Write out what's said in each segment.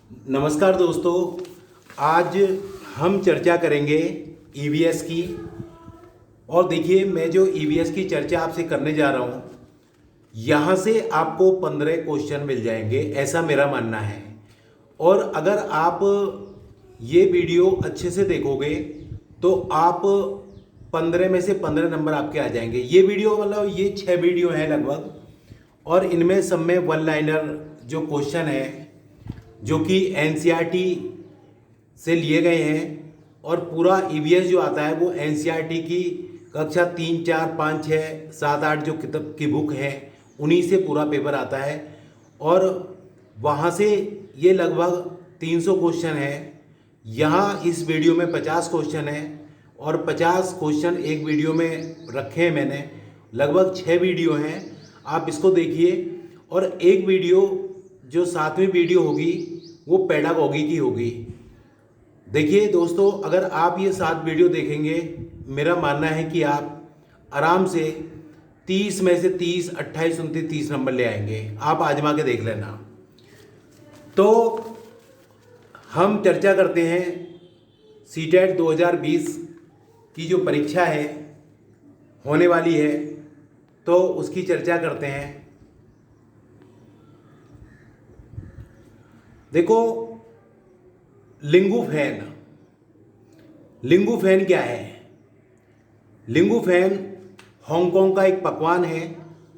नमस्कार दोस्तों, आज हम चर्चा करेंगे ईवीएस की। और देखिए, मैं जो ईवीएस की चर्चा आपसे करने जा रहा हूँ, यहाँ से आपको 15 क्वेश्चन मिल जाएंगे, ऐसा मेरा मानना है। और अगर आप ये वीडियो अच्छे से देखोगे तो आप 15 में से 15 नंबर आपके आ जाएंगे। ये वीडियो मतलब ये 6 वीडियो हैं लगभग, और इनमें सब में वन लाइनर जो क्वेश्चन है जो कि एनसीईआरटी से लिए गए हैं, और पूरा ईवीएस जो आता है वो एनसीईआरटी की कक्षा 3, 4, 5, 6, 7, 8 जो किताब की बुक है उन्हीं से पूरा पेपर आता है। और वहाँ से ये लगभग 300 क्वेश्चन है। यहाँ इस वीडियो में 50 क्वेश्चन है, और 50 क्वेश्चन एक वीडियो में रखे हैं मैंने। लगभग 6 वीडियो हैं, आप इसको देखिए। और एक वीडियो जो 7वीं वीडियो होगी वो पेडागॉजी की होगी। देखिए दोस्तों, अगर आप ये 7 वीडियो देखेंगे, मेरा मानना है कि आप आराम से 30 में से 30, 28, 29, 30 नंबर ले आएंगे। आप आजमा के देख लेना। तो हम चर्चा करते हैं सीटेट 2020 की जो परीक्षा है होने वाली है, तो उसकी चर्चा करते हैं। देखो, लिंगुफेन। लिंगुफेन क्या है? लिंगुफेन हांगकांग का एक पकवान है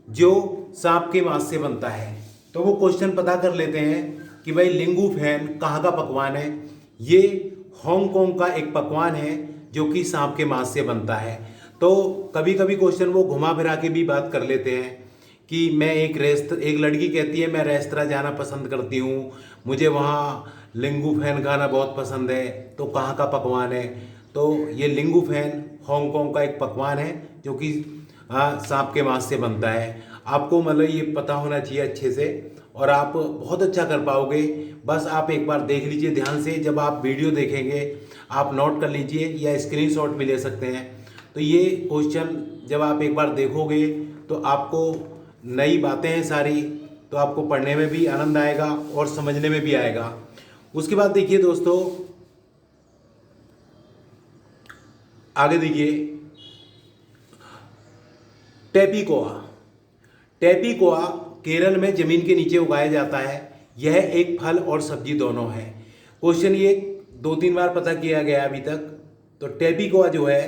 जो सांप के मांस से बनता है। तो वो क्वेश्चन पता कर लेते हैं कि भाई लिंगुफेन कहाँ का पकवान है। ये हांगकांग का एक पकवान है जो कि सांप के मांस से बनता है। तो कभी कभी क्वेश्चन वो घुमा फिरा के भी बात कर लेते हैं कि मैं एक लड़की कहती है मैं रेस्तरां जाना पसंद करती हूँ, मुझे वहाँ लिंगुफेन खाना बहुत पसंद है, तो कहाँ का पकवान है? तो ये लिंगुफेन हांगकांग का एक पकवान है जो कि सांप के मांस से बनता है। आपको मतलब ये पता होना चाहिए अच्छे से, और आप बहुत अच्छा कर पाओगे। बस आप एक बार देख लीजिए ध्यान से। जब आप वीडियो देखेंगे आप नोट कर लीजिए या स्क्रीनशॉट भी ले सकते हैं। तो ये क्वेश्चन जब आप एक बार देखोगे तो आपको नई बातें हैं सारी, तो आपको पढ़ने में भी आनंद आएगा और समझने में भी आएगा। उसके बाद देखिए दोस्तों, आगे देखिए, टेपिकोआ। टेपिकोआ केरल में जमीन के नीचे उगाया जाता है। यह एक फल और सब्जी दोनों है। क्वेश्चन ये 2-3 बार पता किया गया अभी तक। तो टेपिकोआ जो है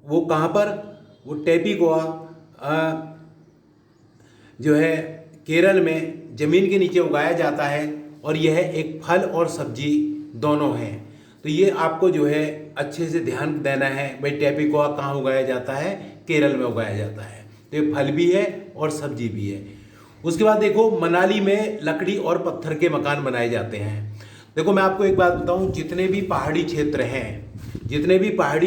वो कहाँ पर? वो टेपिकोआ जो है केरल में ज़मीन के नीचे उगाया जाता है, और यह एक फल और सब्जी दोनों हैं। तो ये आपको जो है अच्छे से ध्यान देना है। भाई टेपिकोआ कहाँ उगाया जाता है? केरल में उगाया जाता है। तो ये फल भी है और सब्जी भी है। उसके बाद देखो, मनाली में लकड़ी और पत्थर के मकान बनाए जाते हैं। देखो, मैं आपको एक बात बताऊं, जितने भी पहाड़ी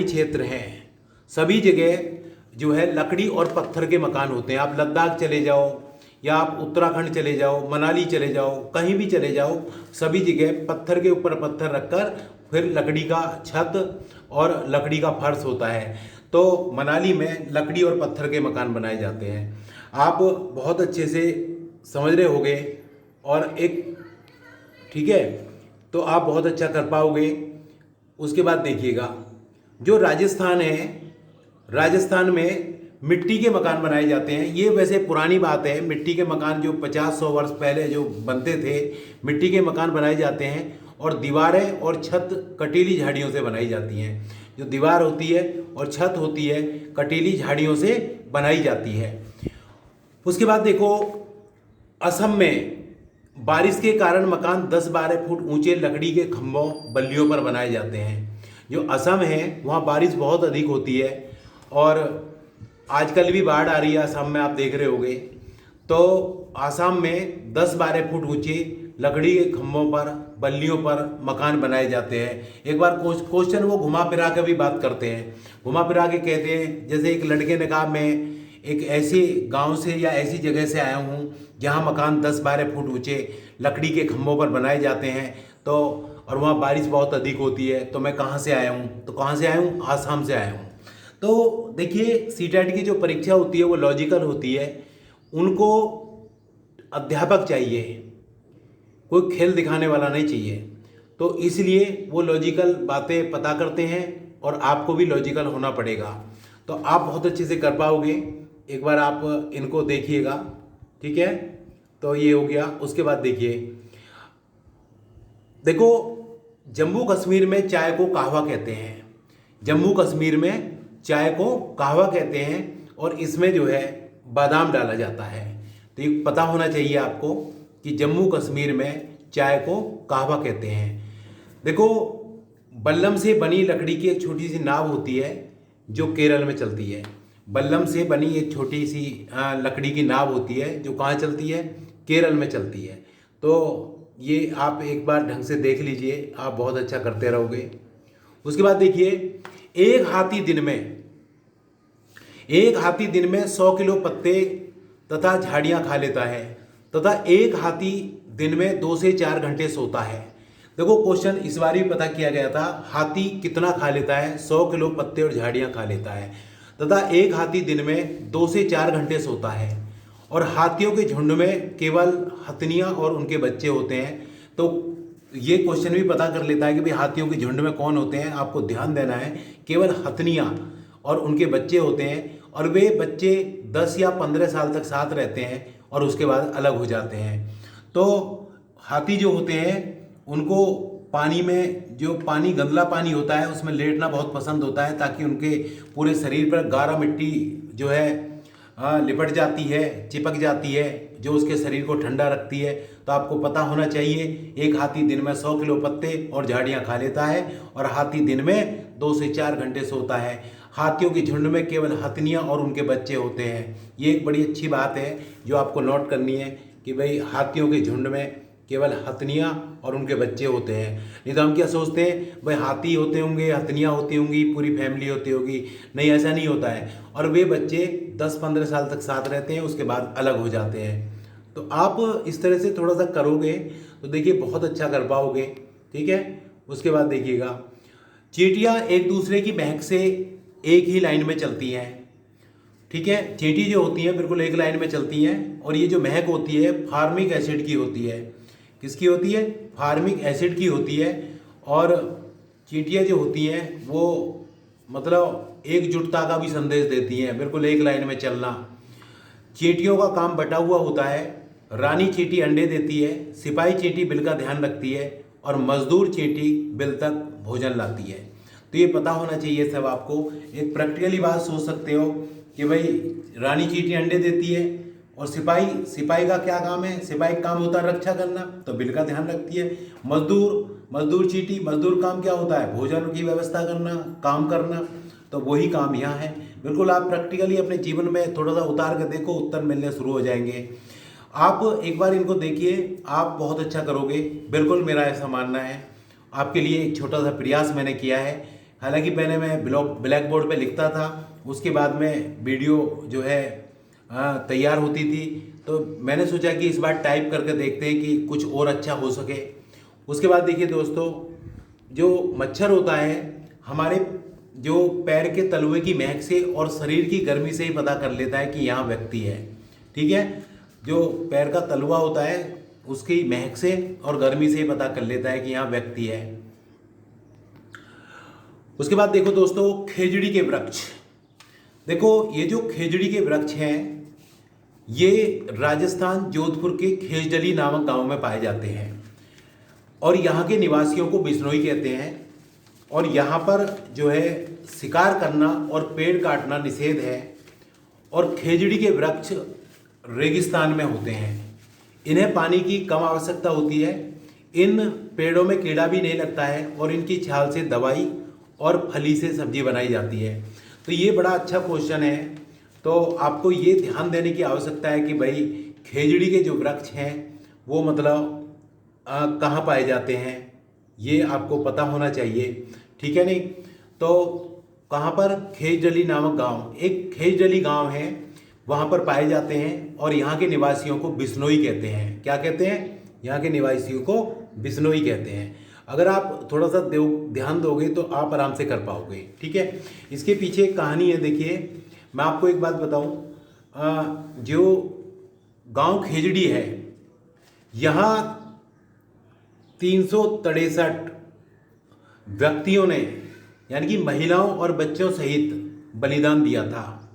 क्षेत्र हैं सभी जगह जो है लकड़ी और पत्थर के मकान होते हैं। आप लद्दाख चले जाओ या आप उत्तराखंड चले जाओ, मनाली चले जाओ, कहीं भी चले जाओ, सभी जगह पत्थर के ऊपर पत्थर रखकर फिर लकड़ी का छत और लकड़ी का फर्श होता है। तो मनाली में लकड़ी और पत्थर के मकान बनाए जाते हैं। आप बहुत अच्छे से समझ रहे होगे, और एक ठीक है, तो आप बहुत अच्छा कर पाओगे। उसके बाद देखिएगा, जो राजस्थान है, राजस्थान में मिट्टी के मकान बनाए जाते हैं। ये वैसे पुरानी बात है, मिट्टी के मकान जो 50-100 वर्ष पहले जो बनते थे, मिट्टी के मकान बनाए जाते हैं। और दीवारें और छत कटीली झाड़ियों से बनाई जाती हैं। जो दीवार होती है और छत होती है कटीली झाड़ियों से बनाई जाती है। उसके बाद देखो, असम में बारिश के कारण मकान 10-12 फुट ऊंचे लकड़ी के खंभों बल्लियों पर बनाए जाते हैं। जो असम है वहाँ बारिश बहुत अधिक होती है, और आजकल भी बाढ़ आ रही है असम में, आप देख रहे होगे। तो असम में 10-12 फुट ऊंचे लकड़ी के खंभों पर बल्लियों पर मकान बनाए जाते हैं। एक बार क्वेश्चन वो घुमा फिरा के भी बात करते हैं, घुमा फिरा के कहते हैं। जैसे एक लड़के ने कहा मैं एक ऐसे गांव से या ऐसी जगह से आया हूं जहां मकान 10-12 फुट ऊंचे लकड़ी के खंभों पर बनाए जाते हैं, तो और वहाँ बारिश बहुत अधिक होती है। तो मैं कहाँ से आया हूँ? तो कहाँ से आया हूँ? आसाम से आया हूँ। तो देखिए, सीटेट की जो परीक्षा होती है वो लॉजिकल होती है। उनको अध्यापक चाहिए, कोई खेल दिखाने वाला नहीं चाहिए। तो इसलिए वो लॉजिकल बातें पता करते हैं और आपको भी लॉजिकल होना पड़ेगा, तो आप बहुत अच्छे से कर पाओगे। एक बार आप इनको देखिएगा, ठीक है। तो ये हो गया। उसके बाद देखो जम्मू कश्मीर में चाय को कहवा कहते हैं। जम्मू कश्मीर में चाय को कहवा कहते हैं और इसमें जो है बादाम डाला जाता है। तो ये पता होना चाहिए आपको कि जम्मू कश्मीर में चाय को कहवा कहते हैं। देखो बल्लम से बनी लकड़ी की एक छोटी सी नाव होती है जो केरल में चलती है। बल्लम से बनी एक छोटी सी लकड़ी की नाव होती है जो कहाँ चलती है? केरल में चलती है। तो ये आप एक बार ढंग से देख लीजिए, आप बहुत अच्छा करते रहोगे। उसके बाद देखिए, एक हाथी दिन में 100 किलो पत्ते तथा झाड़ियाँ खा लेता है तथा एक हाथी दिन में 2 से 4 घंटे सोता है। देखो क्वेश्चन इस बार भी पता किया गया था, हाथी कितना खा लेता है? 100 किलो पत्ते और झाड़ियाँ खा लेता है तथा एक हाथी दिन में 2 से 4 घंटे सोता है और हाथियों के झुंड में केवल हथनियाँ और उनके बच्चे होते हैं। तो ये क्वेश्चन भी पता कर लेता है कि भाई हाथियों के झुंड में कौन होते हैं। आपको ध्यान देना है, केवल हथनियाँ और उनके बच्चे होते हैं और वे बच्चे 10 या 15 साल तक साथ रहते हैं और उसके बाद अलग हो जाते हैं। तो हाथी जो होते हैं उनको पानी में, जो पानी गंदला पानी होता है उसमें लेटना बहुत पसंद होता है ताकि उनके पूरे शरीर पर गारा मिट्टी जो है लिपट जाती है, चिपक जाती है, जो उसके शरीर को ठंडा रखती है। तो आपको पता होना चाहिए, एक हाथी दिन में 100 किलो पत्ते और झाड़ियाँ खा लेता है और हाथी दिन में 2 से 4 घंटे सोता है। हाथियों के झुंड में केवल हथनियाँ और उनके बच्चे होते हैं। ये एक बड़ी अच्छी बात है जो आपको नोट करनी है कि भाई हाथियों के झुंड में केवल हथनियाँ और उनके बच्चे होते हैं। नहीं तो हम क्या सोचते हैं भाई हाथी होते होंगे, हथनियाँ होती होंगी, पूरी फैमिली होती होगी। नहीं, ऐसा नहीं होता है। और वे बच्चे 10-15 साल तक साथ रहते हैं, उसके बाद अलग हो जाते हैं। तो आप इस तरह से थोड़ा सा करोगे तो देखिए बहुत अच्छा कर पाओगे, ठीक है। उसके बाद देखिएगा, चींटियाँ एक दूसरे की महक से एक ही लाइन में चलती हैं, ठीक है। चींटी जो होती हैं बिल्कुल एक लाइन में चलती हैं और ये जो महक होती है फार्मिक एसिड की होती है। किसकी होती है? फार्मिक एसिड की होती है। और चींटियाँ जो होती हैं वो मतलब एकजुटता का भी संदेश देती हैं, बिल्कुल एक लाइन में चलना। चींटियों का काम बटा हुआ होता है। रानी चींटी अंडे देती है, सिपाही चींटी बिल का ध्यान रखती है और मजदूर चींटी बिल तक भोजन लाती है। तो ये पता होना चाहिए सब आपको। एक प्रैक्टिकली बात सोच सकते हो कि भाई रानी चींटी अंडे देती है और सिपाही का क्या काम है? सिपाही का काम होता है रक्षा करना, तो बिल का ध्यान रखती है। मजदूर चींटी, मजदूर काम क्या होता है? भोजन की व्यवस्था करना, काम करना। तो वही काम यहाँ है। बिल्कुल आप प्रैक्टिकली अपने जीवन में थोड़ा सा उतार के देखो, उत्तर मिलने शुरू हो जाएंगे। आप एक बार इनको देखिए, आप बहुत अच्छा करोगे, बिल्कुल मेरा ऐसा मानना है। आपके लिए एक छोटा सा प्रयास मैंने किया है। हालांकि पहले मैं ब्लैक बोर्ड पे लिखता था, उसके बाद में वीडियो जो है तैयार होती थी, तो मैंने सोचा कि इस बार टाइप करके देखते हैं कि कुछ और अच्छा हो सके। उसके बाद देखिए दोस्तों, जो मच्छर होता है हमारे जो पैर के तलुए की महक से और शरीर की गर्मी से ही पता कर लेता है कि यहाँ व्यक्ति है, ठीक है। जो पैर का तलुआ होता है उसकी महक से और गर्मी से ही पता कर लेता है कि यहाँ व्यक्ति है। उसके बाद देखो दोस्तों, खेजड़ी के वृक्ष। देखो ये जो खेजड़ी के वृक्ष हैं ये राजस्थान जोधपुर के खेजडली नामक गांव में पाए जाते हैं और यहाँ के निवासियों को बिश्नोई कहते हैं। और यहाँ पर जो है शिकार करना और पेड़ काटना निषेध है। और खेजड़ी के वृक्ष रेगिस्तान में होते हैं, इन्हें पानी की कम आवश्यकता होती है। इन पेड़ों में कीड़ा भी नहीं लगता है और इनकी छाल से दवाई और फली से सब्जी बनाई जाती है। तो ये बड़ा अच्छा क्वेश्चन है। तो आपको ये ध्यान देने की आवश्यकता है कि भाई खेजड़ी के जो वृक्ष हैं वो मतलब कहाँ पाए जाते हैं, ये आपको पता होना चाहिए, ठीक है। नहीं तो कहाँ पर? खेजडली नामक गांव, एक खेजडली गांव है, वहाँ पर पाए जाते हैं और यहाँ के निवासियों को बिश्नोई कहते हैं। क्या कहते हैं? यहाँ के निवासियों को बिश्नोई कहते हैं। अगर आप थोड़ा सा ध्यान दोगे तो आप आराम से कर पाओगे, ठीक है। इसके पीछे एक कहानी है। देखिए मैं आपको एक बात बताऊं, जो गांव खेजड़ी है यहाँ 363 व्यक्तियों ने, यानी कि महिलाओं और बच्चों सहित बलिदान दिया था।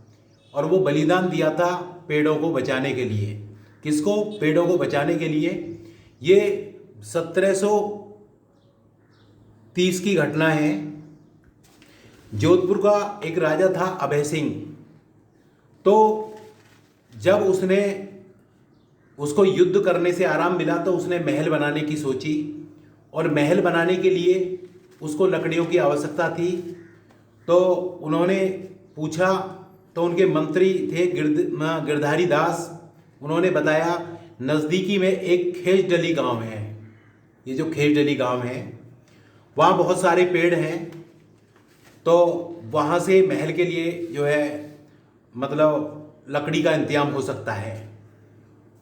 और वो बलिदान दिया था पेड़ों को बचाने के लिए। किसको? पेड़ों को बचाने के लिए। ये 1730 की घटना है। जोधपुर का एक राजा था अभय सिंह। तो जब उसको युद्ध करने से आराम मिला तो उसने महल बनाने की सोची, और महल बनाने के लिए उसको लकड़ियों की आवश्यकता थी। तो उन्होंने पूछा, तो उनके मंत्री थे गिरधारी दास। उन्होंने बताया नज़दीकी में एक खेजडली गांव है। ये जो खेजडली गांव है वहाँ बहुत सारे पेड़ हैं, तो वहाँ से महल के लिए जो है मतलब लकड़ी का इंतजाम हो सकता है।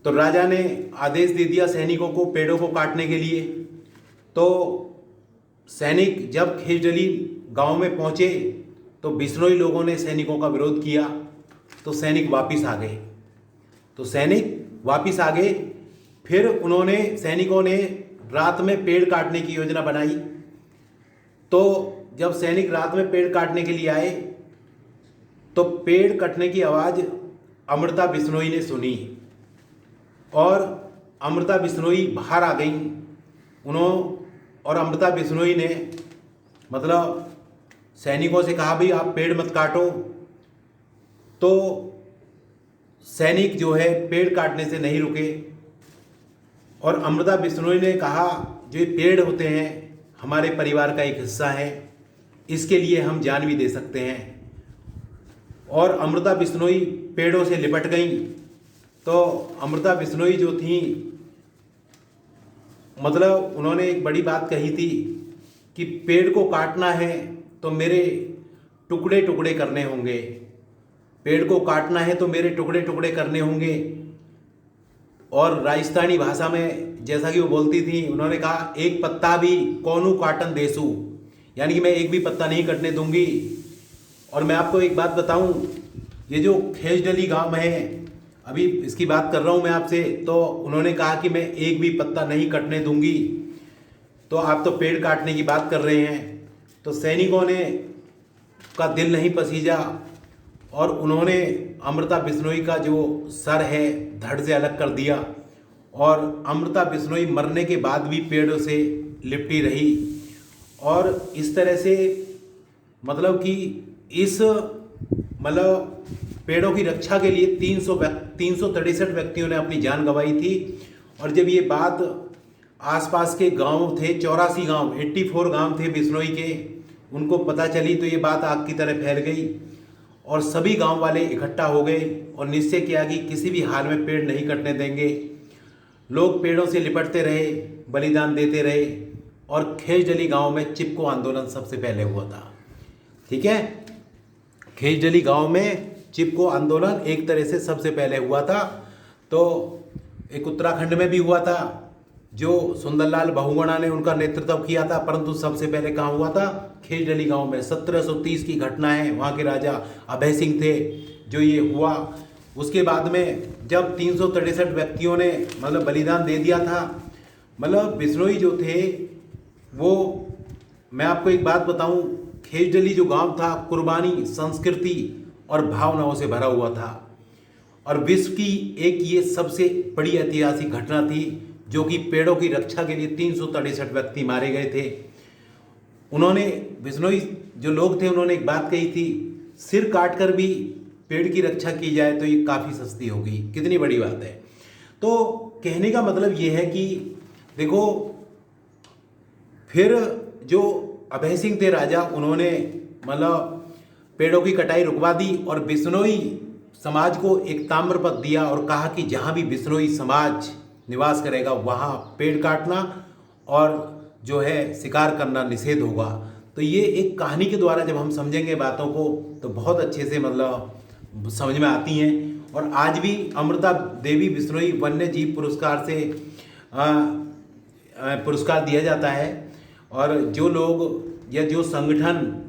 तो राजा ने आदेश दे दिया सैनिकों को पेड़ों को काटने के लिए। तो सैनिक जब खेजडली गांव में पहुँचे तो बिश्नोई लोगों ने सैनिकों का विरोध किया, तो सैनिक वापस आ गए। फिर सैनिकों ने रात में पेड़ काटने की योजना बनाई। तो जब सैनिक रात में पेड़ काटने के लिए आए तो पेड़ कटने की आवाज़ अमृता बिश्नोई ने सुनी, और अमृता बिश्नोई बाहर आ गई। और अमृता बिश्नोई ने मतलब सैनिकों से कहा, भाई आप पेड़ मत काटो। तो सैनिक जो है पेड़ काटने से नहीं रुके, और अमृता बिश्नोई ने कहा, जो ये पेड़ होते हैं हमारे परिवार का एक हिस्सा है, इसके लिए हम जान भी दे सकते हैं। और अमृता बिश्नोई पेड़ों से लिपट गईं। तो अमृता बिश्नोई जो थी मतलब उन्होंने एक बड़ी बात कही थी कि पेड़ को काटना है तो मेरे टुकड़े टुकड़े करने होंगे, पेड़ को काटना है तो मेरे टुकड़े टुकड़े करने होंगे। और राजस्थानी भाषा में जैसा कि वो बोलती थी, उन्होंने कहा, एक पत्ता भी कौनू काटन देसू, यानी कि मैं एक भी पत्ता नहीं कटने दूंगी। और मैं आपको एक बात बताऊं, ये जो खेजडली गांव है, अभी इसकी बात कर रहा हूं मैं आपसे, तो उन्होंने कहा कि मैं एक भी पत्ता नहीं कटने दूंगी। तो आप तो पेड़ काटने की बात कर रहे हैं। तो सैनिकों ने का दिल नहीं पसीजा, और उन्होंने अमृता बिश्नोई का जो सर है धड़ से अलग कर दिया। और अमृता बिश्नोई मरने के बाद भी पेड़ों से लिपटी रही। और इस तरह से मतलब कि इस पेड़ों की रक्षा के लिए 363 व्यक्तियों ने अपनी जान गंवाई थी। और जब ये बात आसपास के गांव थे, 84 गांव थे बिश्नोई के, उनको पता चली तो ये बात आग की तरह फैल गई, और सभी गांव वाले इकट्ठा हो गए और निश्चय किया कि किसी भी हाल में पेड़ नहीं कटने देंगे। लोग पेड़ों से लिपटते रहे, बलिदान देते रहे, और खेजडली गांव में चिपको आंदोलन सबसे पहले हुआ था। ठीक है, खेजडली गांव में चिपको आंदोलन एक तरह से सबसे पहले हुआ था। तो एक उत्तराखंड में भी हुआ था, जो सुंदरलाल बहुगुणा ने उनका नेतृत्व किया था, परंतु सबसे पहले कहाँ हुआ था? खेजडली गांव में। 1730 की घटना है, वहाँ के राजा अभय सिंह थे जो ये हुआ। उसके बाद में जब 363 व्यक्तियों ने बलिदान दे दिया था, बिश्नोई जो थे वो, मैं आपको एक बात बताऊं, खेजडली जो गांव था कुर्बानी, संस्कृति और भावनाओं से भरा हुआ था। और विश्व की एक ये सबसे बड़ी ऐतिहासिक घटना थी, जो कि पेड़ों की रक्षा के लिए 363 व्यक्ति मारे गए थे। उन्होंने, बिश्नोई जो लोग थे, उन्होंने एक बात कही थी, सिर काट कर भी पेड़ की रक्षा की जाए तो ये काफ़ी सस्ती होगी। कितनी बड़ी बात है। तो कहने का मतलब ये है कि देखो, फिर जो अभय सिंह थे राजा, उन्होंने पेड़ों की कटाई रुकवा दी और बिश्नोई समाज को एक ताम्रपत्र दिया और कहा कि जहाँ भी बिश्नोई समाज निवास करेगा वहाँ पेड़ काटना और जो है शिकार करना निषेध होगा। तो ये एक कहानी के द्वारा जब हम समझेंगे बातों को तो बहुत अच्छे से समझ में आती हैं। और आज भी अमृता देवी बिश्नोई वन्य जीव पुरस्कार से पुरस्कार दिया जाता है। और जो लोग या जो संगठन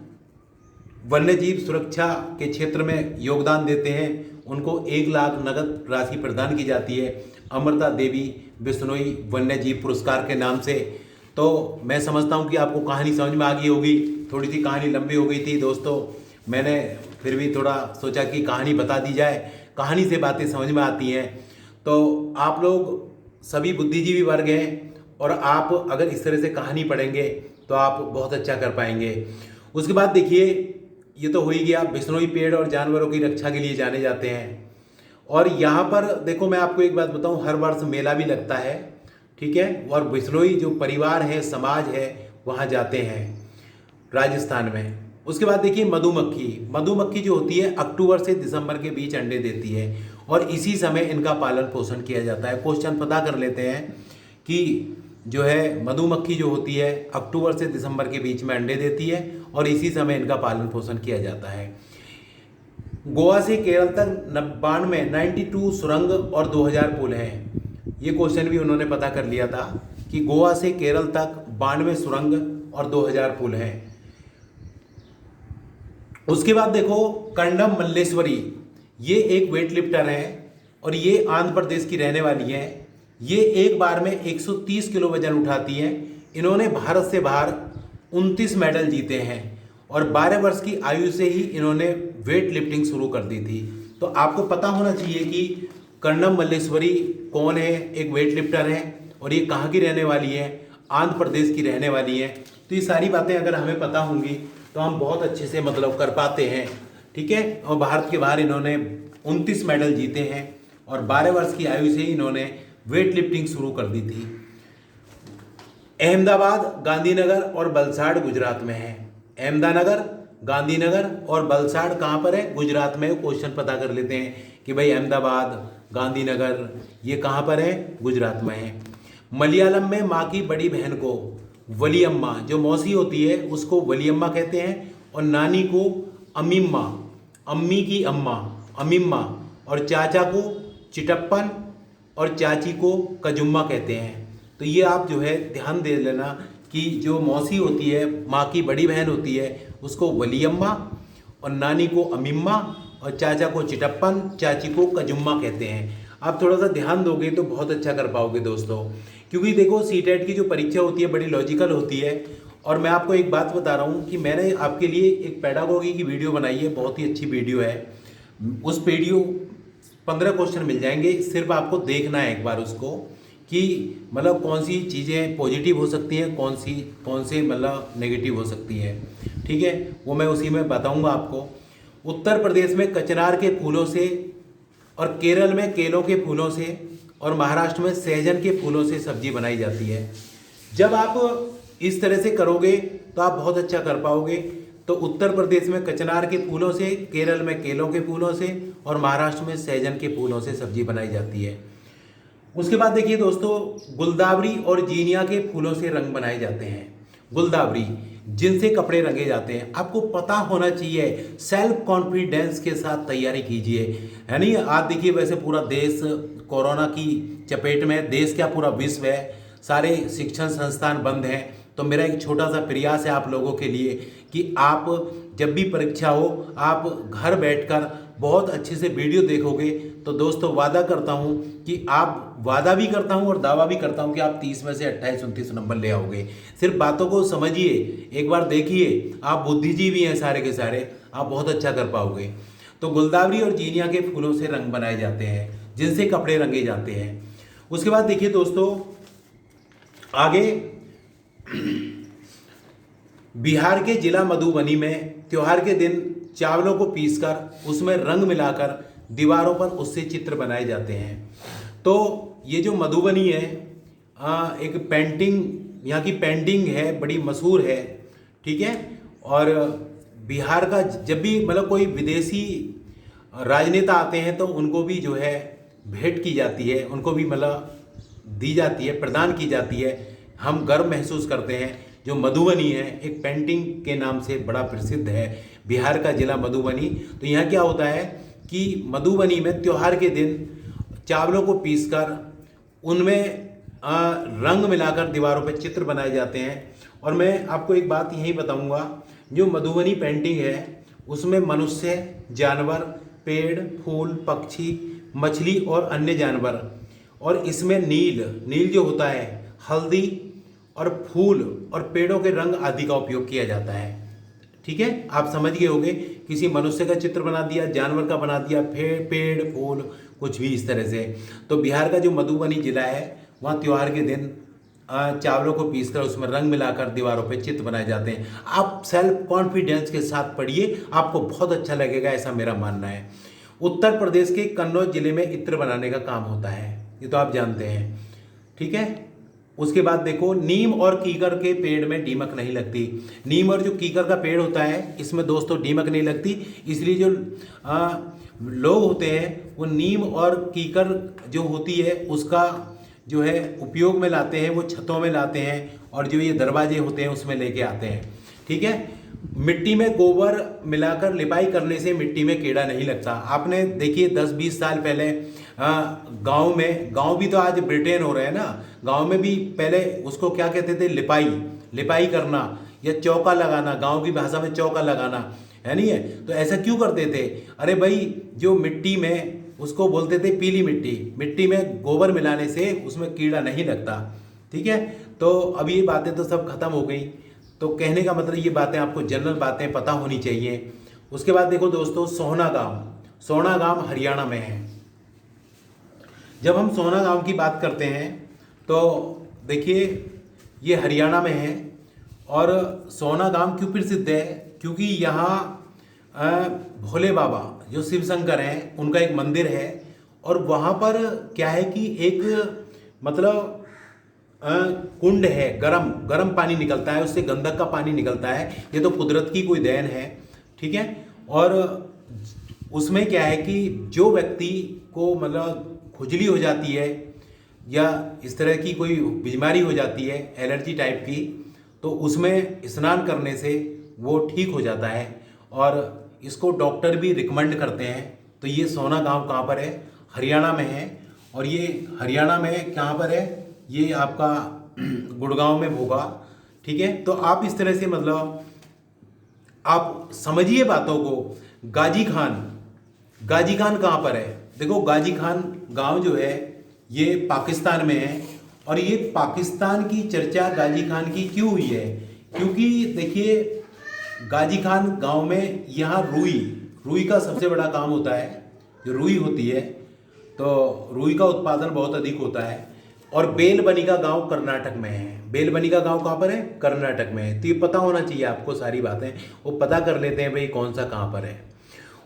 वन्य जीव सुरक्षा के क्षेत्र में योगदान देते हैं, उनको 1 लाख नगद राशि प्रदान की जाती है अमृता देवी बिश्नोई वन्य जीव पुरस्कार के नाम से। तो मैं समझता हूँ कि आपको कहानी समझ में आ गई होगी। थोड़ी सी कहानी लंबी हो गई थी दोस्तों, मैंने फिर भी थोड़ा सोचा कि कहानी बता दी जाए, कहानी से बातें समझ में आती हैं। तो आप लोग सभी बुद्धिजीवी वर्ग हैं, और आप अगर इस तरह से कहानी पढ़ेंगे तो आप बहुत अच्छा कर पाएंगे। उसके बाद देखिए, ये तो हो ही गया, बिश्नोई पेड़ और जानवरों की रक्षा के लिए जाने जाते हैं। और यहाँ पर देखो, मैं आपको एक बात बताऊँ, हर वर्ष मेला भी लगता है, ठीक है। और बिश्नोई जो परिवार है, समाज है, वहाँ जाते हैं राजस्थान में। उसके बाद देखिए मधुमक्खी, मधुमक्खी जो होती है अक्टूबर से दिसंबर के बीच अंडे देती है, और इसी समय इनका पालन पोषण किया जाता है। क्वेश्चन पता कर लेते हैं कि जो है मधुमक्खी जो होती है अक्टूबर से दिसंबर के बीच में अंडे देती है, और इसी समय इनका पालन पोषण किया जाता है। गोवा से केरल तक 92 सुरंग और 2000 पुल हैं। ये क्वेश्चन भी उन्होंने पता कर लिया था कि गोवा से केरल तक 92 सुरंग और 2000 पुल हैं। उसके बाद देखो कर्णम मल्लेश्वरी, ये एक वेट लिफ्टर है और ये आंध्र प्रदेश की रहने वाली है। ये एक बार में 130 किलो वजन उठाती हैं। इन्होंने भारत से बाहर 29 मेडल जीते हैं, और 12 वर्ष की आयु से ही इन्होंने वेट लिफ्टिंग शुरू कर दी थी। तो आपको पता होना चाहिए कि कर्णम मल्लेश्वरी कौन है, एक वेट लिफ्टर है, और ये कहाँ की रहने वाली है, आंध्र प्रदेश की रहने वाली है। तो ये सारी बातें अगर हमें पता होंगी तो हम बहुत अच्छे से मतलब कर पाते हैं, ठीक है। और भारत के बाहर इन्होंने 29 मेडल जीते हैं, और 12 वर्ष की आयु से ही इन्होंने वेट लिफ्टिंग शुरू कर दी थी। अहमदाबाद, गांधीनगर और वलसाड़ गुजरात में है। अहमदानगर, गांधीनगर और वलसाड़ कहाँ पर है, गुजरात में। क्वेश्चन पता कर लेते हैं कि भाई अहमदाबाद, गांधीनगर ये कहाँ पर है, गुजरात में है। मलयालम में माँ की बड़ी बहन को वलियम्मा, जो मौसी होती है उसको वलियम्मा कहते हैं, और नानी को अम्मिम्मा, अम्मी की अम्मा अम्मिम्मा, और चाचा को चिटप्पन और चाची को कजुम्मा कहते हैं। तो ये आप जो है ध्यान दे लेना कि जो मौसी होती है, माँ की बड़ी बहन होती है, उसको वलियम्मा, और नानी को अम्मिम्मा, और चाचा को चिटप्पन, चाची को कजुम्मा कहते हैं। आप थोड़ा सा ध्यान दोगे तो बहुत अच्छा कर पाओगे दोस्तों, क्योंकि देखो सीटेट की जो परीक्षा होती है बड़ी लॉजिकल होती है। और मैं आपको एक बात बता रहा हूँ कि मैंने आपके लिए एक पेडागोगी की वीडियो बनाई है, बहुत ही अच्छी वीडियो है। उस वीडियो 15 क्वेश्चन मिल जाएंगे, सिर्फ आपको देखना है एक बार उसको, कि मतलब कौन सी चीज़ें पॉजिटिव हो सकती हैं, कौन से मतलब नेगेटिव हो सकती है, ठीक है। वो मैं उसी में बताऊंगा आपको। उत्तर प्रदेश में कचनार के फूलों से, और केरल में केलों के फूलों से, और महाराष्ट्र में सहजन के फूलों से सब्जी बनाई जाती है। जब आप इस तरह से करोगे तो आप बहुत अच्छा कर पाओगे। तो उत्तर प्रदेश में कचनार के फूलों से, केरल में केलों के फूलों से, और महाराष्ट्र में सहजन के फूलों से सब्जी बनाई जाती है। उसके बाद देखिए दोस्तों, गुलदावरी और जीनिया के फूलों से रंग बनाए जाते हैं। गुलदावरी जिनसे कपड़े रंगे जाते हैं, आपको पता होना चाहिए। सेल्फ कॉन्फिडेंस के साथ तैयारी कीजिए, है नहीं। आज देखिए वैसे पूरा देश कोरोना की चपेट में, देश क्या पूरा विश्व है, सारे शिक्षण संस्थान बंद हैं। तो मेरा एक छोटा सा प्रयास है आप लोगों के लिए कि आप जब भी परीक्षा हो, आप घर बैठकर बहुत अच्छे से वीडियो देखोगे तो दोस्तों वादा करता हूं कि वादा भी करता हूं और दावा भी करता हूं कि आप 30 में से 28-29 नंबर ले आओगे। सिर्फ बातों को समझिए, एक बार देखिए, आप बुद्धिजीवी हैं सारे के सारे, आप बहुत अच्छा कर पाओगे। तो गुलदावरी और जीनिया के फूलों से रंग बनाए जाते हैं, जिनसे कपड़े रंगे जाते हैं। उसके बाद देखिए दोस्तों आगे, बिहार के जिला मधुबनी में त्योहार के दिन चावलों को पीसकर उसमें रंग मिलाकर दीवारों पर उससे चित्र बनाए जाते हैं। तो ये जो मधुबनी है, एक पेंटिंग, यहाँ की पेंटिंग है, बड़ी मशहूर है, ठीक है। और बिहार का जब भी मतलब कोई विदेशी राजनेता आते हैं तो उनको भी जो है भेंट की जाती है, उनको भी मतलब दी जाती है, प्रदान की जाती है। हम गर्व महसूस करते हैं। जो मधुबनी है एक पेंटिंग के नाम से बड़ा प्रसिद्ध है, बिहार का जिला मधुबनी। तो यहाँ क्या होता है कि मधुबनी में त्योहार के दिन चावलों को पीसकर उनमें रंग मिलाकर दीवारों पर चित्र बनाए जाते हैं। और मैं आपको एक बात यही बताऊंगा, जो मधुबनी पेंटिंग है उसमें मनुष्य, जानवर, पेड़, फूल, पक्षी, मछली और अन्य जानवर, और इसमें नील जो होता है, हल्दी और फूल और पेड़ों के रंग आदि का उपयोग किया जाता है। ठीक है, आप समझ गए होंगे, किसी मनुष्य का चित्र बना दिया, जानवर का बना दिया, पेड़ फूल कुछ भी इस तरह से। तो बिहार का जो मधुबनी जिला है वहाँ त्यौहार के दिन चावलों को पीसकर उसमें रंग मिलाकर दीवारों पे चित्र बनाए जाते हैं। आप सेल्फ कॉन्फिडेंस के साथ पढ़िए, आपको बहुत अच्छा लगेगा, ऐसा मेरा मानना है। उत्तर प्रदेश के कन्नौज जिले में इत्र बनाने का काम होता है, ये तो आप जानते हैं। ठीक है, उसके बाद देखो, नीम और कीकर के पेड़ में दीमक नहीं लगती। नीम और जो कीकर का पेड़ होता है इसमें दोस्तों दीमक नहीं लगती, इसलिए जो लोग होते हैं वो नीम और कीकर जो होती है उसका जो है उपयोग में लाते हैं, वो छतों में लाते हैं और जो ये दरवाजे होते हैं उसमें लेके आते हैं। ठीक है, मिट्टी में गोबर मिलाकर लिपाई करने से मिट्टी में कीड़ा नहीं लगता। आपने देखिए 10-20 साल पहले गांव में, गांव भी तो आज ब्रिटेन हो रहे हैं ना, गांव में भी पहले उसको क्या कहते थे, लिपाई करना या चौका लगाना, गांव की भाषा में चौका लगाना है, नहीं है? तो ऐसा क्यों करते थे? अरे भाई, जो मिट्टी में, उसको बोलते थे पीली मिट्टी, मिट्टी में गोबर मिलाने से उसमें कीड़ा नहीं लगता। ठीक है, तो अब ये बातें तो सब खत्म हो गई। तो कहने का मतलब ये बातें आपको जनरल बातें पता होनी चाहिए। उसके बाद देखो दोस्तों, सोहना गांव हरियाणा में है। जब हम सोहना गांव की बात करते हैं तो देखिए ये हरियाणा में है। और सोहना गांव क्यों प्रसिद्ध है? क्योंकि यहाँ भोले बाबा जो शिव शंकर हैं उनका एक मंदिर है, और वहाँ पर क्या है कि एक मतलब कुंड है, गरम पानी निकलता है, उससे गंधक का पानी निकलता है। ये तो कुदरत की कोई देन है। ठीक है, और उसमें क्या है कि जो व्यक्ति को मतलब खुजली हो जाती है या इस तरह की कोई बीमारी हो जाती है एलर्जी टाइप की, तो उसमें स्नान करने से वो ठीक हो जाता है, और इसको डॉक्टर भी रिकमेंड करते हैं। तो ये सोहना गांव कहाँ पर है? हरियाणा में है। और ये हरियाणा में कहाँ पर है? ये आपका गुड़गांव में होगा। ठीक है, तो आप इस तरह से मतलब आप समझिए बातों को। गाजी खान कहाँ पर है? देखो, गाजी खान गांव जो है ये पाकिस्तान में है। और ये पाकिस्तान की चर्चा गाजी खान की क्यों हुई है? क्योंकि देखिए गाजी खान गांव में यहाँ रुई का सबसे बड़ा काम होता है। जो रुई होती है तो रुई का उत्पादन बहुत अधिक होता है। और बेलबनी का गांव कर्नाटक में है। बेलबनी का गांव कहाँ पर है? कर्नाटक में है। तो ये पता होना चाहिए आपको, सारी बातें वो पता कर लेते हैं भाई कौन सा कहाँ पर है।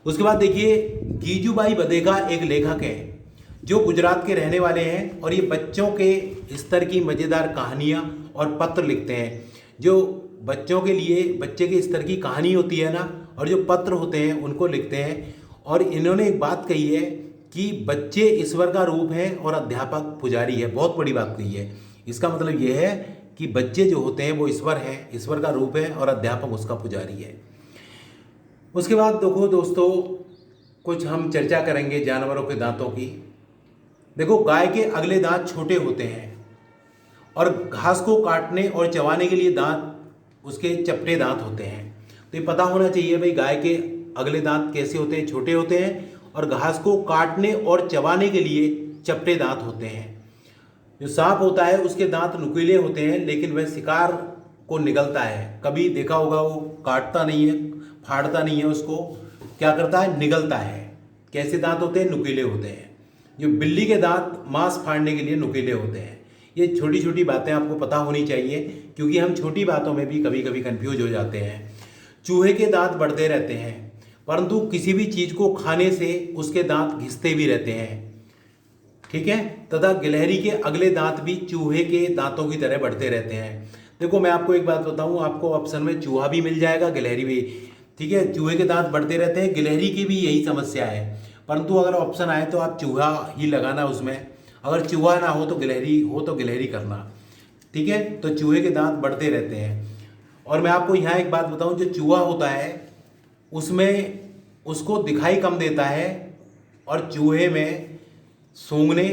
उसके बाद देखिए, गीजूबाई बधेका एक लेखक है जो गुजरात के रहने वाले हैं, और ये बच्चों के स्तर की मज़ेदार कहानियाँ और पत्र लिखते हैं। जो बच्चों के लिए बच्चे के स्तर की कहानी होती है ना, और जो पत्र होते हैं उनको लिखते हैं। और इन्होंने एक बात कही है कि बच्चे ईश्वर का रूप है और अध्यापक पुजारी है। बहुत बड़ी बात कही है। इसका मतलब ये है कि बच्चे जो होते हैं वो ईश्वर हैं, ईश्वर का रूप है, और अध्यापक उसका पुजारी है। उसके बाद देखो दोस्तों, कुछ हम चर्चा करेंगे जानवरों के दांतों की। देखो, गाय के अगले दांत छोटे होते हैं, और घास को काटने और चबाने के लिए दांत उसके चपटे दांत होते हैं। तो ये पता होना चाहिए भाई, गाय के अगले दांत कैसे होते हैं? छोटे होते हैं, और घास को काटने और चबाने के लिए चपटे दांत होते हैं। जो सांप होता है उसके दांत नुकीले होते हैं, लेकिन वह शिकार को निगलता है। कभी देखा होगा, वो काटता नहीं है, फाड़ता नहीं है, उसको क्या करता है? निगलता है। कैसे दांत होते हैं? नुकीले होते हैं। जो बिल्ली के दांत मांस फाड़ने के लिए नुकीले होते हैं। ये छोटी छोटी बातें आपको पता होनी चाहिए, क्योंकि हम छोटी बातों में भी कभी कभी कंफ्यूज हो जाते हैं। चूहे के दांत बढ़ते रहते हैं, परंतु किसी भी चीज़ को खाने से उसके दांत घिसते भी रहते हैं। ठीक है, तथा गिलहरी के अगले दांत भी चूहे के दांतों की तरह बढ़ते रहते हैं। देखो, मैं आपको एक बात बताऊं, आपको ऑप्शन में चूहा भी मिल जाएगा, गिलहरी भी। ठीक है, चूहे के दांत बढ़ते रहते हैं, गिलहरी की भी यही समस्या है। परंतु अगर ऑप्शन आए तो आप चूहा ही लगाना उसमें। अगर चूहा ना हो तो गिलहरी हो तो गिलहरी करना। ठीक है, तो चूहे के दांत बढ़ते रहते हैं। और मैं आपको यहाँ एक बात बताऊं, जो चूहा होता है उसमें उसको दिखाई कम देता है, और चूहे में सूंघने,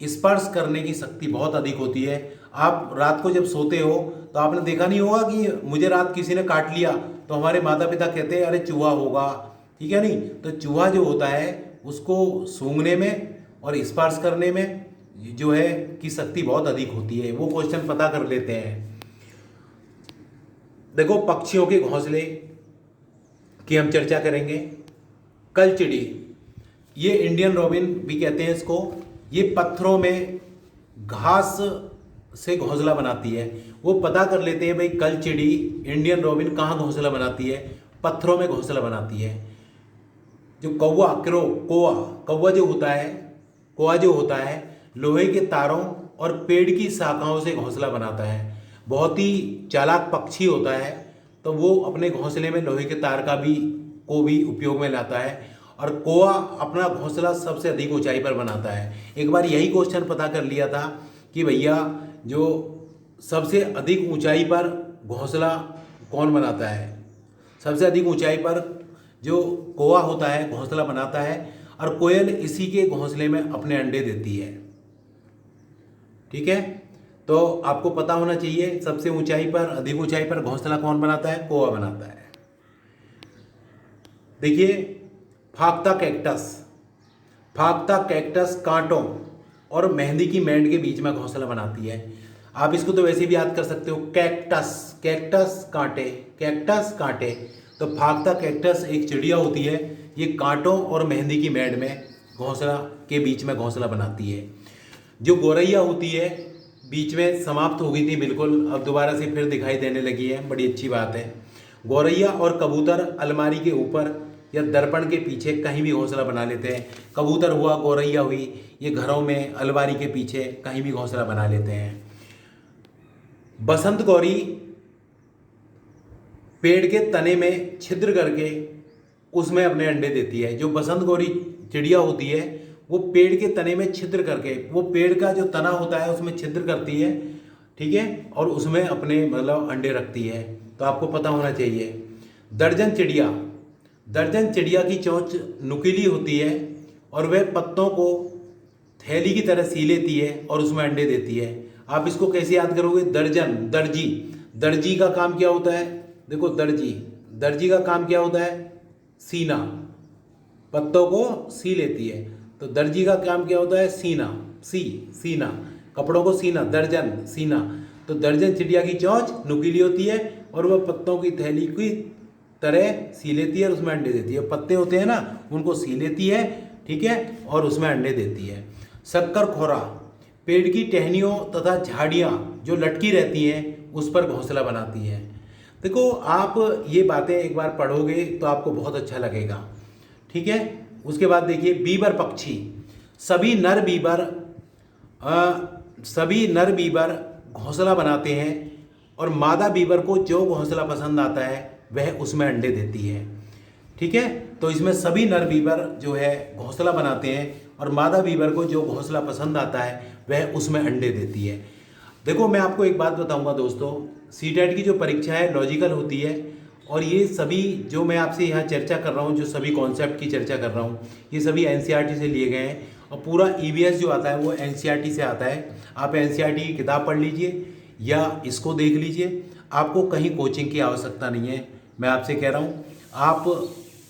स्पर्श करने की शक्ति बहुत अधिक होती है। आप रात को जब सोते हो तो आपने देखा नहीं होगा कि मुझे रात किसी ने काट लिया, तो हमारे माता पिता कहते हैं अरे चूहा होगा। ठीक है, नहीं? तो चूहा जो होता है उसको सूंघने में और स्पर्श करने में जो है की शक्ति बहुत अधिक होती है, वो क्वेश्चन पता कर लेते हैं। देखो पक्षियों के घोंसले की हम चर्चा करेंगे। कलचिड़ी, ये इंडियन रॉबिन भी कहते हैं इसको, ये पत्थरों में घास से घोंसला बनाती है। वो पता कर लेते हैं भाई कलचिड़ी इंडियन रॉबिन कहाँ घोंसला बनाती है, पत्थरों में घोंसला बनाती है। जो कौवा कौवा जो होता है, कौवा जो होता है लोहे के तारों और पेड़ की शाखाओं से घोंसला बनाता है। बहुत ही चालाक पक्षी होता है, तो वो अपने घोंसले में लोहे के तार को भी उपयोग में लाता है। और कौवा अपना घोंसला सबसे अधिक ऊंचाई पर बनाता है। एक बार यही क्वेश्चन पता कर लिया था कि भैया जो सबसे अधिक ऊंचाई पर घोंसला कौन बनाता है। सबसे अधिक ऊंचाई पर जो कौवा होता है घोंसला बनाता है, और कोयल इसी के घोंसले में अपने अंडे देती है। ठीक है, तो आपको पता होना चाहिए सबसे ऊंचाई पर, अधिक ऊंचाई पर घोंसला कौन बनाता है, कौवा बनाता है। देखिए फाख्ता कैक्टस कांटों और मेहंदी की मेंढ के बीच में घोंसला बनाती है। आप इसको तो वैसे भी याद कर सकते हो, कैक्टस कांटे। तो फाख्ता कैक्टस एक चिड़िया होती है, ये कांटों और मेहंदी की मेंढ में घोंसला के बीच में घोंसला बनाती है। जो गौरैया होती है बीच में समाप्त हो गई थी बिल्कुल, अब दोबारा से फिर दिखाई देने लगी है, बड़ी अच्छी बात है। गौरैया और कबूतर अलमारी के ऊपर या दर्पण के पीछे कहीं भी घोंसला बना लेते हैं। कबूतर हुआ, गौरैया हुई, ये घरों में अलमारी के पीछे कहीं भी घोंसला बना लेते हैं। बसंत गौरी पेड़ के तने में छिद्र करके उसमें अपने अंडे देती है। जो बसंत गौरी चिड़िया होती है वो पेड़ के तने में छिद्र करके, वो पेड़ का जो तना होता है उसमें छिद्र करती है, ठीक है, और उसमें अपने मतलब अंडे रखती है। तो आपको पता होना चाहिए। दर्जन चिड़िया की चोंच नुकीली होती है और वह पत्तों को थैली की तरह सी लेती है और उसमें अंडे देती है। आप इसको कैसे याद करोगे, दर्जी का काम क्या होता है, देखो दर्जी का काम क्या होता है, सीना, पत्तों को सी लेती है। तो दर्जी का काम क्या होता है, सीना, कपड़ों को सीना, दर्जन सीना। तो दर्जन चिड़िया की चोंच नुकीली होती है और वह पत्तों की थैली की तरह सी लेती है और उसमें अंडे देती है। पत्ते होते हैं ना, उनको सी लेती है, ठीक है, और उसमें अंडे देती है। शक्कर खोरा पेड़ की टहनियों तथा झाड़ियाँ जो लटकी रहती हैं उस पर घोंसला बनाती है। देखो आप ये बातें एक बार पढ़ोगे तो आपको बहुत अच्छा लगेगा, ठीक है। उसके बाद देखिए बीबर पक्षी, सभी नर बीबर घोंसला बनाते हैं और मादा बीबर को जो घोंसला पसंद आता है वह उसमें अंडे देती है, ठीक है। तो इसमें सभी नर बीबर जो है घोंसला बनाते हैं और मादा बीबर को जो घोंसला पसंद आता है वह उसमें अंडे देती है। देखो मैं आपको एक बात बताऊंगा दोस्तों, सीटेट की जो परीक्षा है लॉजिकल होती है, और ये सभी जो मैं आपसे यहाँ चर्चा कर रहा हूँ, जो सभी कॉन्सेप्ट की चर्चा कर रहा हूँ, ये सभी एनसीईआरटी से लिए गए हैं और पूरा ईवीएस जो आता है वो एनसीईआरटी से आता है। आप एनसीईआरटी की किताब पढ़ लीजिए या इसको देख लीजिए, आपको कहीं कोचिंग की आवश्यकता नहीं है। मैं आपसे कह रहा हूँ आप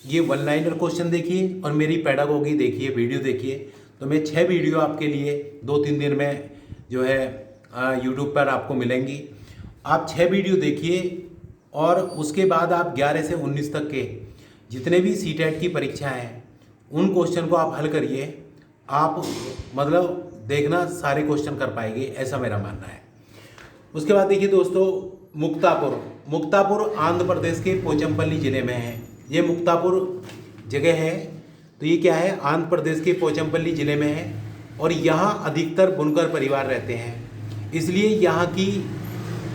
ये वन लाइनर क्वेश्चन देखिए और मेरी पेडागोगी देखिए, वीडियो देखिए। तो मैं 6 वीडियो आपके लिए 2-3 दिन में जो है यूट्यूब पर आपको मिलेंगी। आप 6 वीडियो देखिए और उसके बाद आप 11 से 19 तक के जितने भी सीटेट की परीक्षा हैं उन क्वेश्चन को आप हल करिए। आप मतलब देखना सारे क्वेश्चन कर पाएंगे, ऐसा मेरा मानना है। उसके बाद देखिए दोस्तों, मुक्तापुर आंध्र प्रदेश के पोचमपल्ली ज़िले में है। ये मुक्तापुर जगह है, तो ये क्या है, आंध्र प्रदेश के पोचमपल्ली ज़िले में है और यहाँ अधिकतर बुनकर परिवार रहते हैं, इसलिए यहाँ की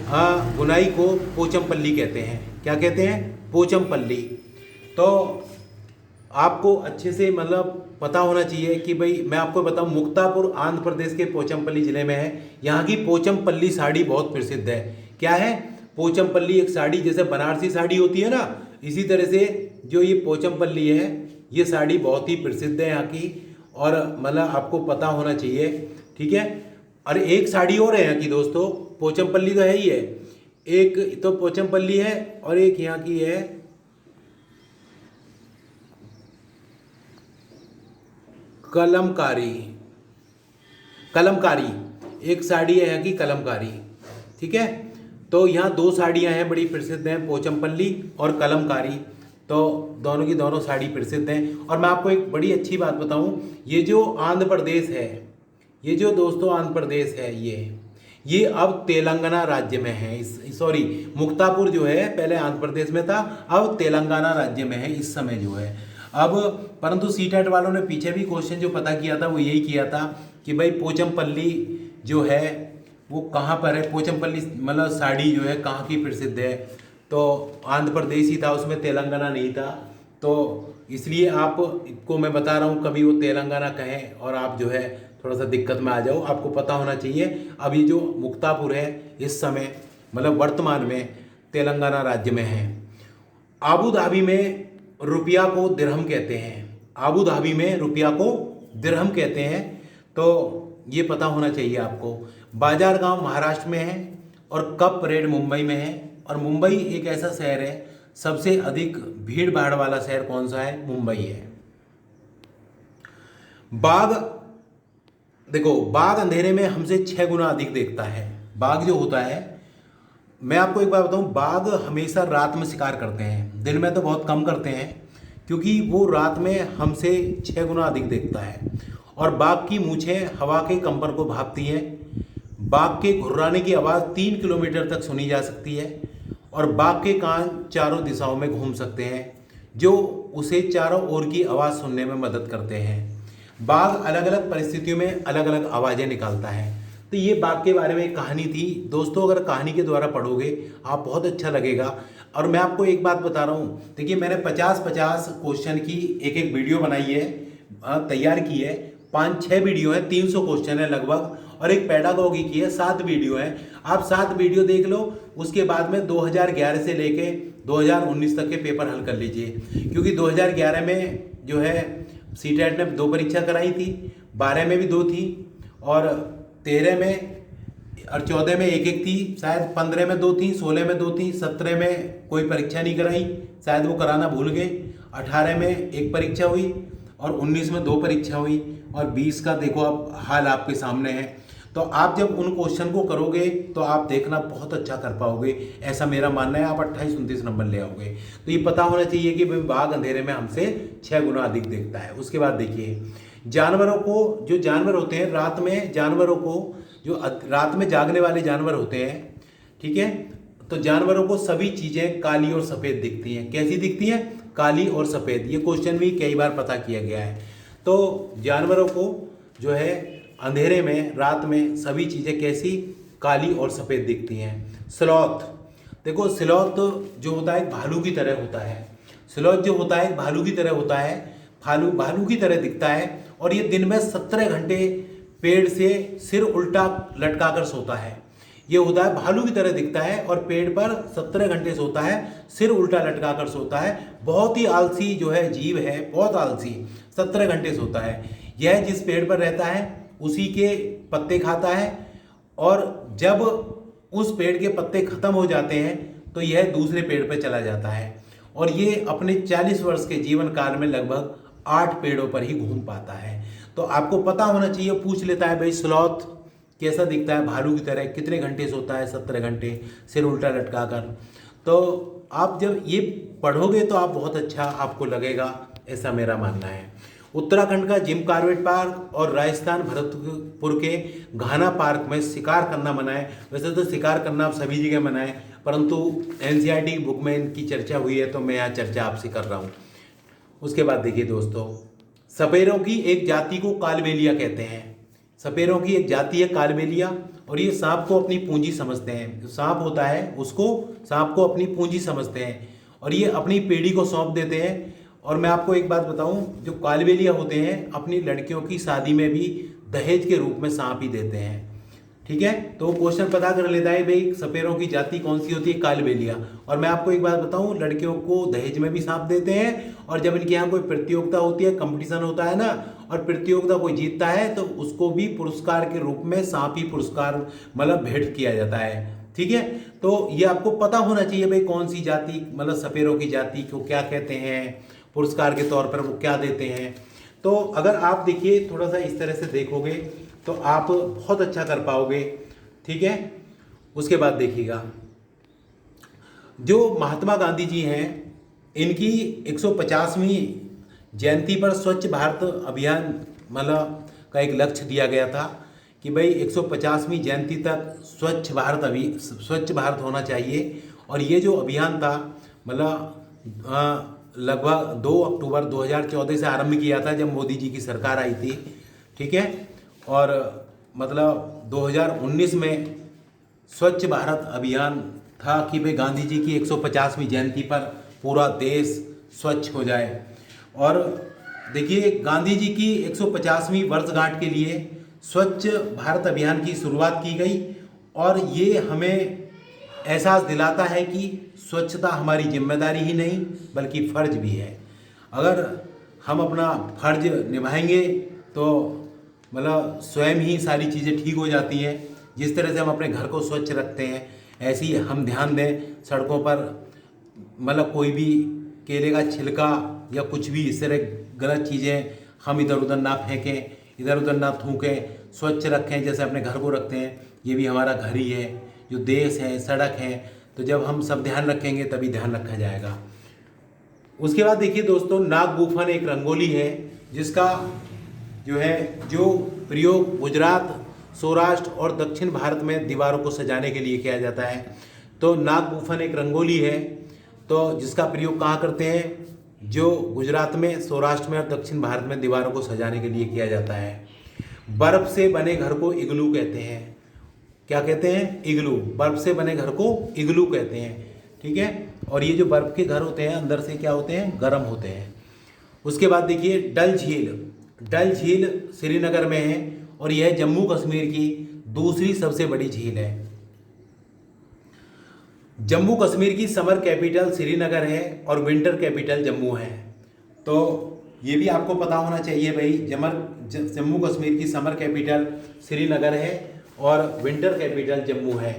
बुनाई को पोचमपल्ली कहते हैं। क्या कहते हैं, पोचमपल्ली। तो आपको अच्छे से मतलब पता होना चाहिए कि भाई मैं आपको बताऊं, मुक्तापुर आंध्र प्रदेश के पोचमपल्ली ज़िले में है। यहाँ की पोचमपल्ली साड़ी बहुत प्रसिद्ध है। क्या है, पोचमपल्ली एक साड़ी, जैसे बनारसी साड़ी होती है ना, इसी तरह से जो ये पोचमपल्ली है ये साड़ी बहुत ही प्रसिद्ध है यहाँ की, और मतलब आपको पता होना चाहिए, ठीक है। और एक साड़ी और है यहाँ की दोस्तों, पोचमपल्ली तो है ही है, एक तो पोचमपल्ली है और एक यहाँ की है कलमकारी। कलमकारी, एक साड़ी है यहाँ की कलमकारी, ठीक है। तो यहाँ दो साड़ियाँ हैं बड़ी प्रसिद्ध हैं, पोचमपल्ली और कलमकारी। तो दोनों की दोनों साड़ी प्रसिद्ध हैं। और मैं आपको एक बड़ी अच्छी बात बताऊँ, ये जो आंध्र प्रदेश है, ये जो दोस्तों आंध्र प्रदेश है, ये अब तेलंगाना राज्य में है। सॉरी, मुक्तापुर जो है पहले आंध्र प्रदेश में था, अब तेलंगाना राज्य में है इस समय जो है अब। परंतु सीटेट वालों ने पीछे भी क्वेश्चन जो पता किया था वो यही किया था कि भाई पोचमपल्ली जो है वो कहाँ पर है, पोचमपल्ली मतलब साड़ी जो है कहाँ की प्रसिद्ध है। तो आंध्र प्रदेश ही था उसमें, तेलंगाना नहीं था। तो इसलिए आपको मैं बता रहा हूँ, कभी वो तेलंगाना कहें और आप जो है थोड़ा सा दिक्कत में आ जाओ। आपको पता होना चाहिए अब ये जो मुक्तापुर है इस समय मतलब वर्तमान में तेलंगाना राज्य में है। आबू धाबी में रुपया को दिरहम कहते हैं, आबू धाबी में रुपया को दिरहम कहते हैं, तो ये पता होना चाहिए आपको। बाजार गांव महाराष्ट्र में है और कप परेड मुंबई में है। और मुंबई एक ऐसा शहर है, सबसे अधिक भीड़ भाड़ वाला शहर कौन सा है, मुंबई है। बाघ, देखो बाघ अंधेरे में हमसे 6 गुना अधिक देखता है। बाघ जो होता है, मैं आपको एक बात बताऊं, बाघ हमेशा रात में शिकार करते हैं, दिन में तो बहुत कम करते हैं, क्योंकि वो रात में हमसे 6 गुना अधिक देखता है। और बाघ की मूंछें हवा के कंपन को भांपती हैं। बाघ के घुर्राने की आवाज़ 3 किलोमीटर तक सुनी जा सकती है। और बाघ के कान चारों दिशाओं में घूम सकते हैं, जो उसे चारों ओर की आवाज़ सुनने में मदद करते हैं। बाघ अलग अलग परिस्थितियों में अलग अलग आवाज़ें निकालता है। तो ये बाघ के बारे में एक कहानी थी दोस्तों, अगर कहानी के द्वारा पढ़ोगे आप बहुत अच्छा लगेगा। और मैं आपको एक बात बता रहा हूँ, देखिए मैंने 50-50 क्वेश्चन की एक वीडियो बनाई है, तैयार की है। 5-6 वीडियो है, 300 क्वेश्चन है लगभग, और एक पेडागॉजी की है, 7 वीडियो है। आप 7 वीडियो देख लो, उसके बाद में 2011 से लेके 2019 तक के पेपर हल कर लीजिए। क्योंकि 2011 में जो है सीटेट ने 2 परीक्षा कराई थी, 12 में भी 2 थी, और 13 में और 14 में एक थी, शायद 15 में 2 थी, 16 में 2 थी, 17 में कोई परीक्षा नहीं कराई, शायद वो कराना भूल गए। 18 में एक परीक्षा हुई और 19 में 2 परीक्षा हुई, और 20 का देखो अब हाल आपके सामने है। तो आप जब उन क्वेश्चन को करोगे तो आप देखना बहुत अच्छा कर पाओगे, ऐसा मेरा मानना है। आप 28-29 नंबर ले आओगे। तो ये पता होना चाहिए कि बाघ अंधेरे में हमसे 6 गुना अधिक देखता है। उसके बाद देखिए, जानवरों को, जो जानवर होते हैं रात में, जानवरों को जो रात में जागने वाले जानवर होते हैं, ठीक है, तो जानवरों को सभी चीज़ें काली और सफ़ेद दिखती हैं। कैसी दिखती हैं, काली और सफ़ेद। ये क्वेश्चन भी कई बार पता किया गया है। तो जानवरों को जो है अंधेरे में, रात में सभी चीज़ें कैसी, काली और सफ़ेद दिखती हैं। स्लॉथ, देखो स्लॉथ जो होता है भालू की तरह होता है। स्लॉथ जो होता है भालू की तरह होता है, भालू की तरह दिखता है। और ये दिन में 17 घंटे पेड़ से सिर उल्टा लटका कर सोता है। ये होता है भालू की तरह दिखता है और पेड़ पर 17 घंटे सोता है, सिर उल्टा लटका कर सोता है। बहुत ही आलसी जो है जीव है, बहुत आलसी, 17 घंटे सोता है। यह जिस पेड़ पर रहता है उसी के पत्ते खाता है, और जब उस पेड़ के पत्ते खत्म हो जाते हैं तो यह दूसरे पेड़ पर चला जाता है। और ये अपने 40 वर्ष के जीवन काल में लगभग 8 पेड़ों पर ही घूम पाता है। तो आपको पता होना चाहिए, पूछ लेता है भाई स्लॉथ कैसा दिखता है, भालू की तरह, कितने घंटे सोता है, 17 घंटे, सिर उल्टा लटका कर। तो आप जब ये पढ़ोगे तो आप बहुत अच्छा आपको लगेगा, ऐसा मेरा मानना है। उत्तराखंड का जिम कॉर्बेट पार्क और राजस्थान भरतपुर के घाना पार्क में शिकार करना मना है। वैसे तो शिकार करना आप सभी जगह मना है, परंतु एनसीईआरटी की बुक में इनकी चर्चा हुई है तो मैं यहाँ चर्चा आपसे कर रहा हूँ। उसके बाद देखिए दोस्तों, सपेरों की एक जाति को कालबेलिया कहते हैं। सपेरों की एक जाति है कालबेलिया, और ये सांप को अपनी पूंजी समझते हैं। जो सांप होता है उसको, सांप को अपनी पूंजी समझते हैं, और ये अपनी पेड़ी को सौंप देते हैं। और मैं आपको एक बात बताऊं, जो कालबेलिया होते हैं अपनी लड़कियों की शादी में भी दहेज के रूप में सांप ही देते हैं, ठीक है। तो क्वेश्चन पता कर लेता है भाई सपेरों की जाति कौन सी होती है, कालबेलिया। और मैं आपको एक बात बताऊं, लड़कियों को दहेज में भी सांप देते हैं, और जब इनके यहाँ कोई प्रतियोगिता होती है, कंपटीशन होता है ना, और प्रतियोगिता कोई जीतता है तो उसको भी पुरस्कार के रूप में सांप ही पुरस्कार मतलब भेंट किया जाता है, ठीक है। तो ये आपको पता होना चाहिए भाई कौन सी जाति, मतलब सपेरों की जाति को क्या कहते हैं, पुरस्कार के तौर पर वो क्या देते हैं। तो अगर आप देखिए थोड़ा सा इस तरह से देखोगे तो आप बहुत अच्छा कर पाओगे। ठीक है। उसके बाद देखिएगा, जो महात्मा गांधी जी हैं, इनकी 150वीं जयंती पर स्वच्छ भारत अभियान मतलब का एक लक्ष्य दिया गया था कि भाई 150वीं जयंती तक स्वच्छ भारत होना चाहिए। और ये जो अभियान था मतलब लगभग 2 अक्टूबर 2014 से आरंभ किया था, जब मोदी जी की सरकार आई थी। ठीक है। और मतलब 2019 में स्वच्छ भारत अभियान था कि भाई गांधी जी की 150वीं जयंती पर पूरा देश स्वच्छ हो जाए। और देखिए, गांधी जी की 150वीं वर्षगांठ के लिए स्वच्छ भारत अभियान की शुरुआत की गई। और ये हमें एहसास दिलाता है कि स्वच्छता हमारी जिम्मेदारी ही नहीं बल्कि फ़र्ज भी है। अगर हम अपना फ़र्ज निभाएंगे तो मतलब स्वयं ही सारी चीज़ें ठीक हो जाती हैं। जिस तरह से हम अपने घर को स्वच्छ रखते हैं, ऐसे ही हम ध्यान दें सड़कों पर मतलब कोई भी केले का छिलका या कुछ भी इस तरह गलत चीज़ें हम इधर उधर ना फेंकें, इधर उधर ना थूकें, स्वच्छ रखें जैसे अपने घर को रखते हैं। ये भी हमारा घर ही है, जो देश है, सड़क है। तो जब हम सब ध्यान रखेंगे तभी ध्यान रखा जाएगा। उसके बाद देखिए दोस्तों, नाग गुफन एक रंगोली है जिसका जो प्रयोग गुजरात, सौराष्ट्र और दक्षिण भारत में दीवारों को सजाने के लिए किया जाता है। तो नाग गुफन एक रंगोली है तो जिसका प्रयोग कहाँ करते हैं, जो गुजरात में, सौराष्ट्र में और दक्षिण भारत में दीवारों को सजाने के लिए किया जाता है। बर्फ़ से बने घर को इग्लू कहते हैं। क्या कहते हैं? इग्लू। बर्फ़ से बने घर को इग्लू कहते हैं। ठीक है। और ये जो बर्फ़ के घर होते हैं अंदर से क्या होते हैं, गर्म होते हैं। उसके बाद देखिए, डल झील। डल झील श्रीनगर में है और यह जम्मू कश्मीर की दूसरी सबसे बड़ी झील है। जम्मू कश्मीर की समर कैपिटल श्रीनगर है और विंटर कैपिटल जम्मू है। तो ये भी आपको पता होना चाहिए भाई, जम्मू कश्मीर की समर कैपिटल श्रीनगर है और विंटर कैपिटल जम्मू है।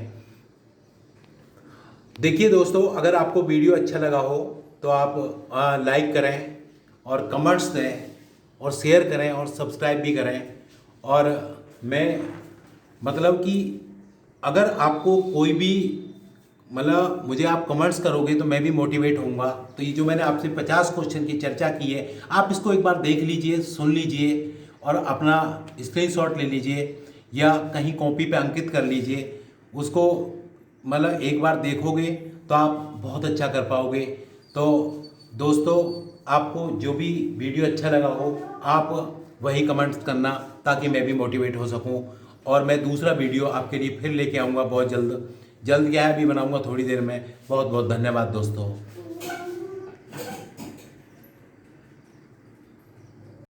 देखिए दोस्तों, अगर आपको वीडियो अच्छा लगा हो तो आप लाइक करें और कमेंट्स दें और शेयर करें और सब्सक्राइब भी करें। और मैं मतलब कि अगर आपको कोई भी मतलब मुझे आप कमेंट्स करोगे तो मैं भी मोटिवेट होऊंगा। तो ये जो मैंने आपसे 50 क्वेश्चन की चर्चा की है, आप इसको एक बार देख लीजिए, सुन लीजिए और अपना स्क्रीनशॉट ले लीजिए या कहीं कॉपी पे अंकित कर लीजिए। उसको मतलब एक बार देखोगे तो आप बहुत अच्छा कर पाओगे। तो दोस्तों, आपको जो भी वीडियो अच्छा लगा हो आप वही कमेंट्स करना ताकि मैं भी मोटिवेट हो सकूं। और मैं दूसरा वीडियो आपके लिए फिर लेके आऊँगा बहुत जल्द। क्या है, अभी बनाऊँगा थोड़ी देर में। बहुत बहुत धन्यवाद दोस्तों।